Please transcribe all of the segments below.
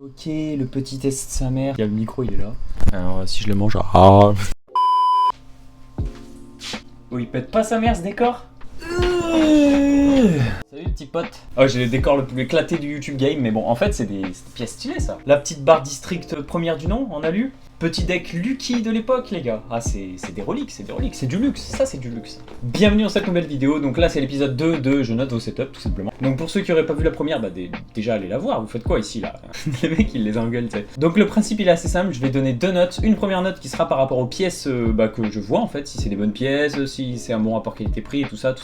Ok, le petit test de sa mère. Il y a le micro, il est là. Alors, si je le mange. Ah. Oh, il pète pas sa mère ce décor. Salut petit pote. Oh, j'ai le décor le plus éclaté du YouTube game, mais bon, en fait, c'est des pièces stylées ça. La petite barre district première du nom en alu. Petit deck Lucky de l'époque, les gars. Ah, c'est des reliques, c'est du luxe, ça c'est du luxe. Bienvenue dans cette nouvelle vidéo. Donc là, c'est l'épisode 2 de Je note vos setups, tout simplement. Donc pour ceux qui auraient pas vu la première, déjà allez la voir. Vous faites quoi ici là? Les mecs, ils les engueulent, tu sais. Donc le principe, il est assez simple. Je vais donner deux notes. Une première note qui sera par rapport aux pièces que je vois en fait, si c'est des bonnes pièces, si c'est un bon rapport qualité-prix, tout ça.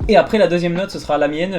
Et après, la deuxième note, ce sera la mienne.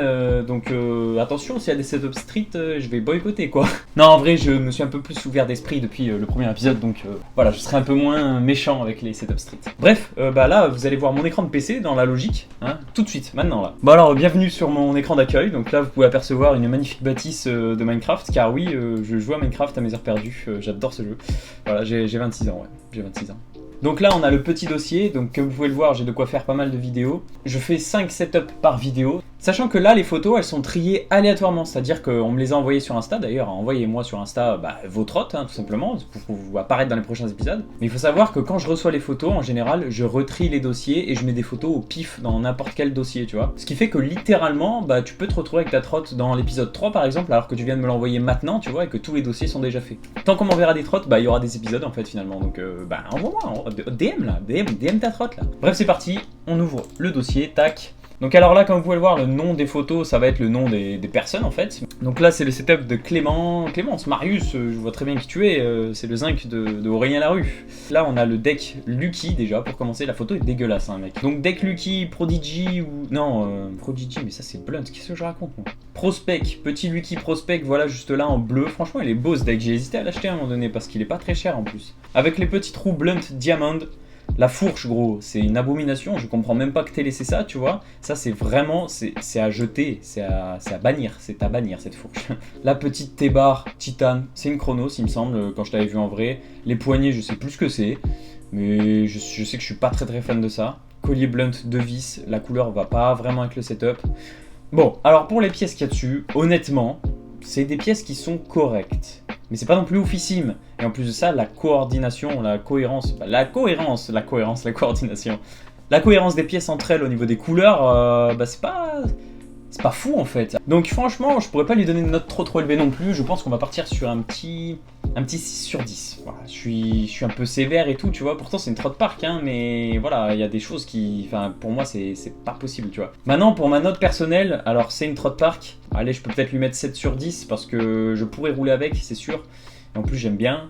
Attention, s'il y a des setups street, je vais boycotter quoi. Non, en vrai, je me suis un peu plus ouvert d'esprit depuis le premier épisode, donc voilà, je serai un peu moins méchant avec les setups street. Bref, là, vous allez voir mon écran de PC dans la logique, hein, tout de suite, maintenant là. Bon alors, bienvenue sur mon écran d'accueil. Donc là, vous pouvez apercevoir une magnifique bâtisse de Minecraft, car oui, je joue à Minecraft à mes heures perdues, j'adore ce jeu. Voilà, j'ai 26 ans, ouais, j'ai 26 ans. Donc là, on a le petit dossier, donc comme vous pouvez le voir, j'ai de quoi faire pas mal de vidéos. Je fais 5 setups par vidéo, sachant que là, les photos, elles sont triées aléatoirement, c'est-à-dire qu'on me les a envoyées sur Insta, d'ailleurs, envoyez-moi sur Insta vos trottes, hein, tout simplement, pour vous apparaître dans les prochains épisodes. Mais il faut savoir que quand je reçois les photos, en général, je retrie les dossiers et je mets des photos au pif dans n'importe quel dossier, tu vois. Ce qui fait que littéralement, tu peux te retrouver avec ta trotte dans l'épisode 3, par exemple, alors que tu viens de me l'envoyer maintenant, tu vois, et que tous les dossiers sont déjà faits. Tant qu'on m'enverra des trottes, il y aura des épisodes, en fait, finalement, donc envoie-moi, DM là, DM ta trotte là. Bref, c'est parti, on ouvre le dossier, tac. Donc alors là, comme vous pouvez le voir, le nom des photos, ça va être le nom des personnes en fait. Donc là, c'est le setup de Clémence, Marius, je vois très bien qui tu es, c'est le zinc de Aurélien Larue. Là, on a le deck Lucky déjà, pour commencer, la photo est dégueulasse, hein, mec. Donc deck Lucky, Prodigy ou... Non, Prodigy, mais ça c'est Blunt, qu'est-ce que je raconte moi? Prospect, petit Lucky Prospect, voilà, juste là en bleu. Franchement, il est beau ce deck, j'ai hésité à l'acheter à un moment donné, parce qu'il est pas très cher en plus. Avec les petits trous Blunt Diamond. La fourche, gros, c'est une abomination, je comprends même pas que t'aies laissé ça, tu vois. Ça, c'est vraiment, c'est à jeter, c'est à bannir, c'est à bannir cette fourche. La petite T-bar titane, c'est une Chronos, il me semble, quand je t'avais vu en vrai. Les poignées, je sais plus ce que c'est, mais je sais que je suis pas très fan de ça. Collier blunt de vis, la couleur va pas vraiment avec le setup. Bon, alors pour les pièces qu'il y a dessus, honnêtement, c'est des pièces qui sont correctes. Mais c'est pas non plus oufissime. Et en plus de ça, la coordination, la cohérence, la coordination. La cohérence des pièces entre elles au niveau des couleurs, c'est pas fou en fait. Donc franchement, je pourrais pas lui donner une note trop élevée non plus. Je pense qu'on va partir sur un petit 6 sur 10. Voilà, je suis un peu sévère et tout, tu vois. Pourtant, c'est une trotte park, hein, mais voilà, il y a des choses qui... Enfin, pour moi, c'est pas possible, tu vois. Maintenant, pour ma note personnelle, alors c'est une trotte park. Allez, je peux peut-être lui mettre 7 sur 10 parce que je pourrais rouler avec, c'est sûr. Et en plus, j'aime bien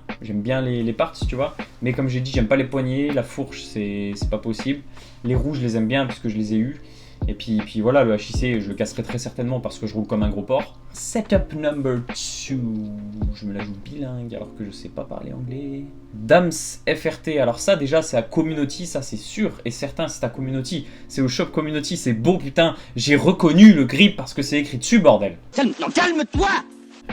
les parts, tu vois. Mais comme j'ai dit, j'aime pas les poignées, la fourche, c'est pas possible. Les roues, je les aime bien puisque je les ai eus. Et puis voilà, le HIC, je le casserai très certainement parce que je roule comme un gros porc. Setup number 2. Je me la joue bilingue alors que je sais pas parler anglais. Dams FRT. Alors ça, déjà, c'est à Community, ça c'est sûr et certain, c'est à Community. C'est au Shop Community, c'est beau, putain. J'ai reconnu le grip parce que c'est écrit dessus, bordel. Non, calme-toi!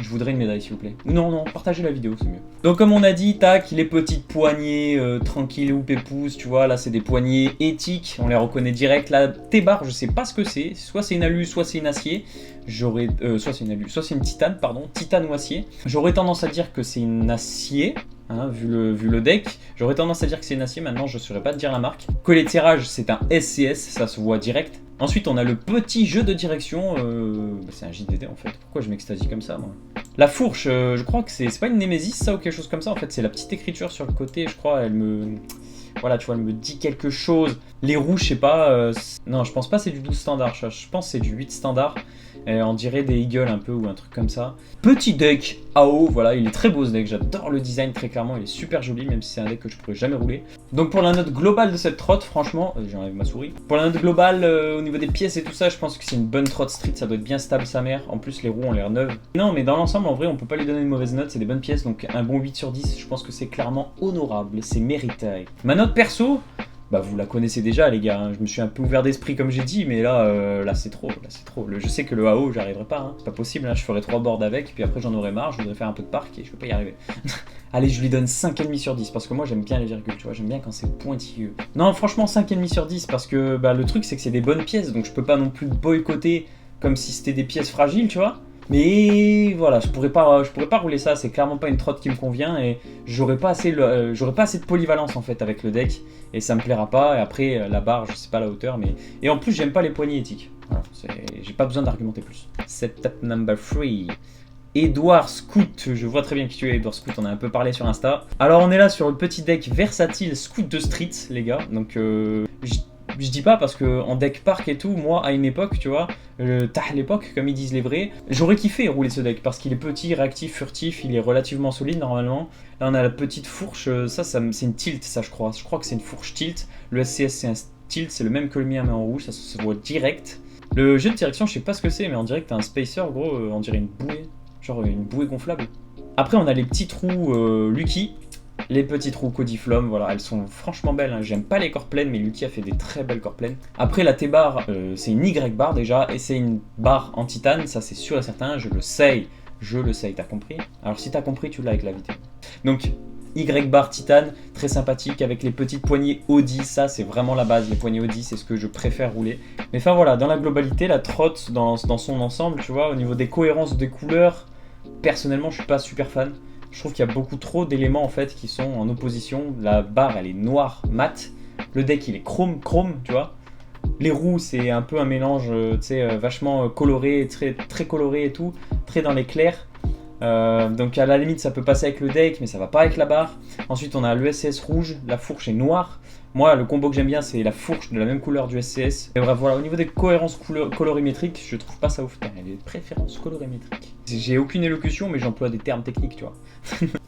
Je voudrais une médaille, s'il vous plaît. Non, partagez la vidéo, c'est mieux. Donc, comme on a dit, tac, les petites poignées tranquilles ou pépouses, tu vois, là, c'est des poignées éthiques, on les reconnaît direct. La T-bar, je sais pas ce que c'est, soit c'est une alu, soit c'est une acier. Soit c'est une alu, soit c'est une titane, pardon, titane ou acier. J'aurais tendance à dire que c'est une acier. Hein, vu le deck, j'aurais tendance à dire que c'est une acier, maintenant je ne saurais pas te dire la marque. Collet de tirage, c'est un SCS, ça se voit direct. Ensuite, on a le petit jeu de direction, c'est un JDD en fait. Pourquoi je m'extasie comme ça, moi? La fourche, je crois que c'est pas une Nemesis, ça, ou quelque chose comme ça, en fait, c'est la petite écriture sur le côté, je crois, elle me... Voilà, tu vois, elle me dit quelque chose. Les roues, je sais pas, non, je pense pas c'est du 12 standard, je pense c'est du 8 standard. On dirait des Eagles un peu ou un truc comme ça. Petit deck AO, voilà, il est très beau ce deck, j'adore le design très clairement, il est super joli même si c'est un deck que je pourrais jamais rouler. Donc pour la note globale de cette trotte, franchement, j'enlève ma souris. Pour la note globale au niveau des pièces et tout ça, je pense que c'est une bonne trotte street, ça doit être bien stable sa mère. En plus les roues ont l'air neuves. Non mais dans l'ensemble en vrai on peut pas lui donner une mauvaise note, c'est des bonnes pièces, donc un bon 8 sur 10, je pense que c'est clairement honorable, c'est mérité. Ma note perso, vous la connaissez déjà les gars, hein. Je me suis un peu ouvert d'esprit comme j'ai dit, mais là c'est trop, je sais que le AO j'arriverai pas, hein. C'est pas possible, hein. Je ferai 3 boards avec, et puis après j'en aurai marre, je voudrais faire un peu de parc et je peux pas y arriver. Allez, je lui donne 5,5 sur 10, parce que moi j'aime bien les virgules, tu vois, j'aime bien quand c'est pointilleux. Non franchement 5,5 sur 10, parce que le truc c'est que c'est des bonnes pièces, donc je peux pas non plus boycotter comme si c'était des pièces fragiles, tu vois. Mais voilà, je pourrais pas rouler ça, c'est clairement pas une trotte qui me convient et j'aurais pas assez de polyvalence en fait avec le deck et ça me plaira pas. Et après la barre, je sais pas la hauteur, mais et en plus j'aime pas les poignées éthiques. Voilà, j'ai pas besoin d'argumenter plus. Setup number 3. Edouard Scout, je vois très bien qui tu es, Edouard Scout, on a un peu parlé sur Insta. Alors on est là sur le petit deck versatile Scout de Street, les gars. Donc je dis pas parce que en deck park et tout, moi à une époque, tu vois, tah l'époque, comme ils disent les vrais, j'aurais kiffé rouler ce deck parce qu'il est petit, réactif, furtif, il est relativement solide normalement. Là on a la petite fourche, c'est une tilt, ça je crois. Je crois que c'est une fourche tilt. Le SCS c'est un tilt, c'est le même que le mien mais en rouge, ça se voit direct. Le jeu de direction, je sais pas ce que c'est, mais on dirait que t'as un spacer, gros, on dirait une bouée. Genre une bouée gonflable. Après, on a les petits trous Lucky, les petits trous Codiflom, voilà, elles sont franchement belles. Hein. J'aime pas les corps pleines, mais Lucky a fait des très belles corps pleines. Après, la T-bar, c'est une Y-bar déjà, et c'est une barre en titane, ça c'est sûr et certain, je le sais, t'as compris? Alors si t'as compris, tu l'as avec la vidéo. Donc, Y-bar titane, très sympathique, avec les petites poignées Audi, ça c'est vraiment la base, les poignées Audi, c'est ce que je préfère rouler. Mais enfin voilà, dans la globalité, la trotte, dans son ensemble, tu vois, au niveau des cohérences des couleurs, personnellement je suis pas super fan. Je trouve qu'il y a beaucoup trop d'éléments en fait qui sont en opposition. La barre elle est noire, mat, le deck il est chrome, tu vois. Les roues c'est un peu un mélange, tu sais, vachement coloré, très coloré et tout, très dans les clairs. Donc à la limite ça peut passer avec le deck mais ça va pas avec la barre. Ensuite on a l'ESCS rouge, la fourche est noire. Moi le combo que j'aime bien c'est la fourche de la même couleur du SCS. Et bref voilà, au niveau des cohérences colorimétriques je trouve pas ça ouf. Il y a des préférences colorimétriques. J'ai aucune élocution mais j'emploie des termes techniques tu vois.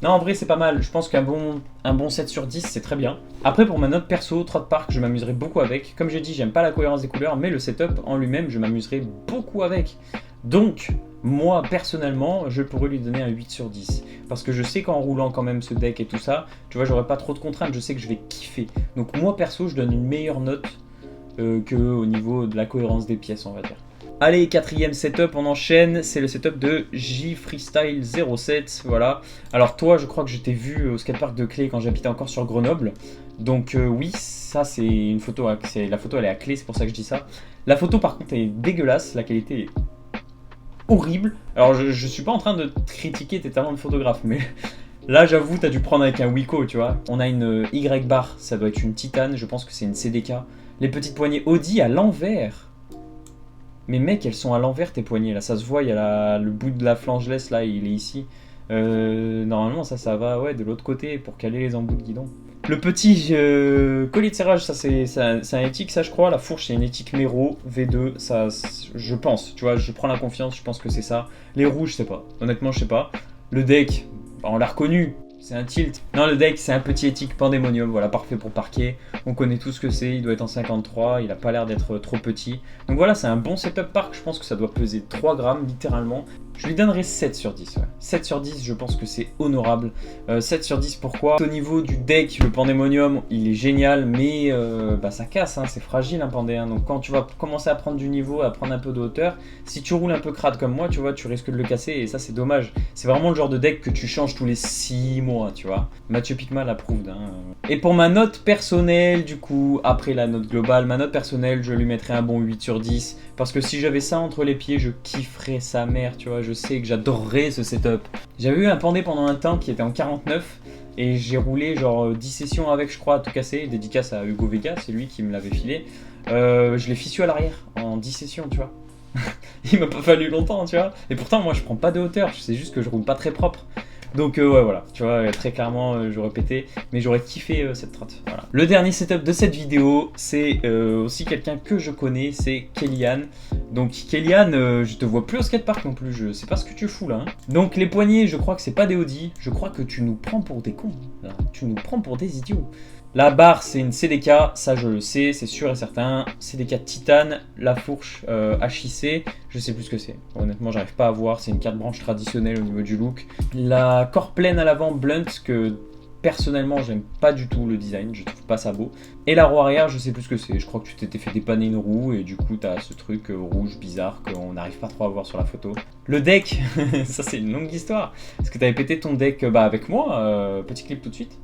Non en vrai c'est pas mal, je pense qu'un bon 7 sur 10 c'est très bien. Après pour ma note perso, Trot Park je m'amuserai beaucoup avec. Comme j'ai dit j'aime pas la cohérence des couleurs mais le setup en lui-même je m'amuserai beaucoup avec. Donc moi, personnellement, je pourrais lui donner un 8 sur 10. Parce que je sais qu'en roulant quand même ce deck et tout ça, tu vois, j'aurai pas trop de contraintes, je sais que je vais kiffer. Donc moi, perso, je donne une meilleure note qu'au niveau de la cohérence des pièces, on va dire. Allez, quatrième setup, on enchaîne, c'est le setup de JFreestyle07, voilà. Alors toi, je crois que je t'ai vu au skatepark de Clé quand j'habitais encore sur Grenoble. Donc oui, ça c'est une photo, la photo elle est à Clé, c'est pour ça que je dis ça. La photo par contre est dégueulasse, la qualité est horrible. Alors je suis pas en train de critiquer tes talents de photographe, mais là j'avoue t'as dû prendre avec un Wiko, tu vois. On a une Y-bar, ça doit être une titane, je pense que c'est une CDK. Les petites poignées Audi à l'envers. Mais mec, elles sont à l'envers tes poignées là, ça se voit, il y a le bout de la flangeless là, il est ici. Normalement ça va ouais de l'autre côté pour caler les embouts de guidon. Le petit collier de serrage, ça c'est un éthique, ça je crois. La fourche c'est une éthique Mero V2, ça je pense, tu vois, je prends la confiance, je pense que c'est ça. Les rouges, je sais pas, honnêtement je sais pas. Le deck, bah, on l'a reconnu, c'est un tilt. Non, le deck c'est un petit éthique Pandemonium, voilà, parfait pour parquer. On connaît tout ce que c'est, il doit être en 53, il a pas l'air d'être trop petit. Donc voilà, c'est un bon setup park, je pense que ça doit peser 3 grammes littéralement. Je lui donnerai 7 sur 10. Ouais. 7 sur 10, je pense que c'est honorable. 7 sur 10, pourquoi? Au niveau du deck, le Pandemonium, il est génial, mais bah, ça casse, hein, c'est fragile un Pandé. Hein. Donc quand tu vas commencer à prendre du niveau, à prendre un peu de hauteur, si tu roules un peu crade comme moi, tu vois, tu risques de le casser, et ça c'est dommage. C'est vraiment le genre de deck que tu changes tous les 6 mois, tu vois. Mathieu Picma l'approuve. Hein. Et pour ma note personnelle, du coup, après la note globale, ma note personnelle, je lui mettrais un bon 8 sur 10. Parce que si j'avais ça entre les pieds, je kifferais sa mère, tu vois. Je sais que j'adorerais ce setup. J'avais eu un Pandé pendant un temps qui était en 49 et j'ai roulé genre 10 sessions avec, je crois, à tout casser. Dédicace à Hugo Vega, c'est lui qui me l'avait filé. Je l'ai fichu à l'arrière en 10 sessions, tu vois. Il m'a pas fallu longtemps, tu vois. Et pourtant, moi, je prends pas de hauteur. C'est juste que je roule pas très propre. Donc ouais voilà, tu vois, très clairement j'aurais pété, mais j'aurais kiffé cette trotte. Voilà. Le dernier setup de cette vidéo, c'est aussi quelqu'un que je connais, c'est Kellyanne. Donc Kellyanne, je te vois plus au skatepark non plus, je sais pas ce que tu fous là. Hein. Donc les poignées, je crois que c'est pas des Audi, je crois que tu nous prends pour des cons, là. Tu nous prends pour des idiots. La barre c'est une CDK, ça je le sais, c'est sûr et certain. CDK Titane, la fourche HIC, je sais plus ce que c'est. Honnêtement j'arrive pas à voir, c'est une carte branche traditionnelle au niveau du look. La corps pleine à l'avant blunt que personnellement j'aime pas du tout le design, je trouve pas ça beau. Et la roue arrière je sais plus ce que c'est, je crois que tu t'étais fait dépanner une roue et du coup t'as ce truc rouge bizarre qu'on n'arrive pas trop à voir sur la photo. Le deck, ça c'est une longue histoire. Est-ce que t'avais pété ton deck avec moi petit clip tout de suite.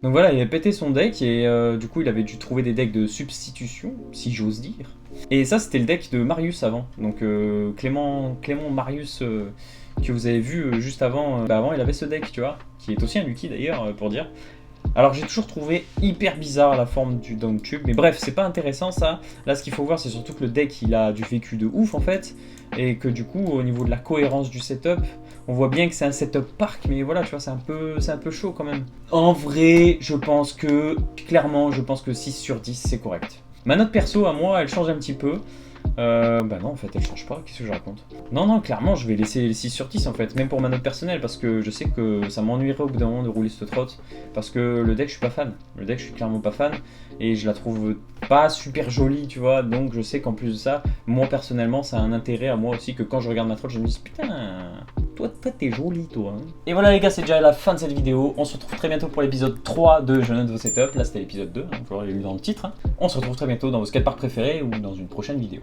Donc voilà, il avait pété son deck et du coup il avait dû trouver des decks de substitution, si j'ose dire. Et ça c'était le deck de Marius avant. Donc Clément Marius que vous avez vu juste avant, avant il avait ce deck, tu vois, qui est aussi un Lucky d'ailleurs pour dire. Alors j'ai toujours trouvé hyper bizarre la forme du Downtube, mais bref, c'est pas intéressant ça. Là ce qu'il faut voir c'est surtout que le deck il a du vécu de ouf en fait, et que du coup au niveau de la cohérence du setup, on voit bien que c'est un setup parc, mais voilà, tu vois, c'est un peu chaud quand même. En vrai, clairement, je pense que 6 sur 10 c'est correct. Ma note perso à moi, elle change un petit peu. Bah non, en fait, elle change pas, qu'est-ce que je raconte? Non, clairement, je vais laisser les 6 sur 10 en fait, même pour ma note personnelle, parce que je sais que ça m'ennuierait au bout d'un moment de rouler cette trotte, parce que le deck, je suis pas fan. Le deck, je suis clairement pas fan, et je la trouve pas super jolie, tu vois, donc je sais qu'en plus de ça, moi personnellement, ça a un intérêt à moi aussi, que quand je regarde ma trotte, je me dis, putain, toi t'es joli, toi. Hein. Et voilà les gars, c'est déjà la fin de cette vidéo, on se retrouve très bientôt pour l'épisode 3 de Je note vos setups, là c'était l'épisode 2, hein, vous l'aurez lu dans le titre. Hein. On se retrouve très bientôt dans vos skateparks préférés ou dans une prochaine vidéo.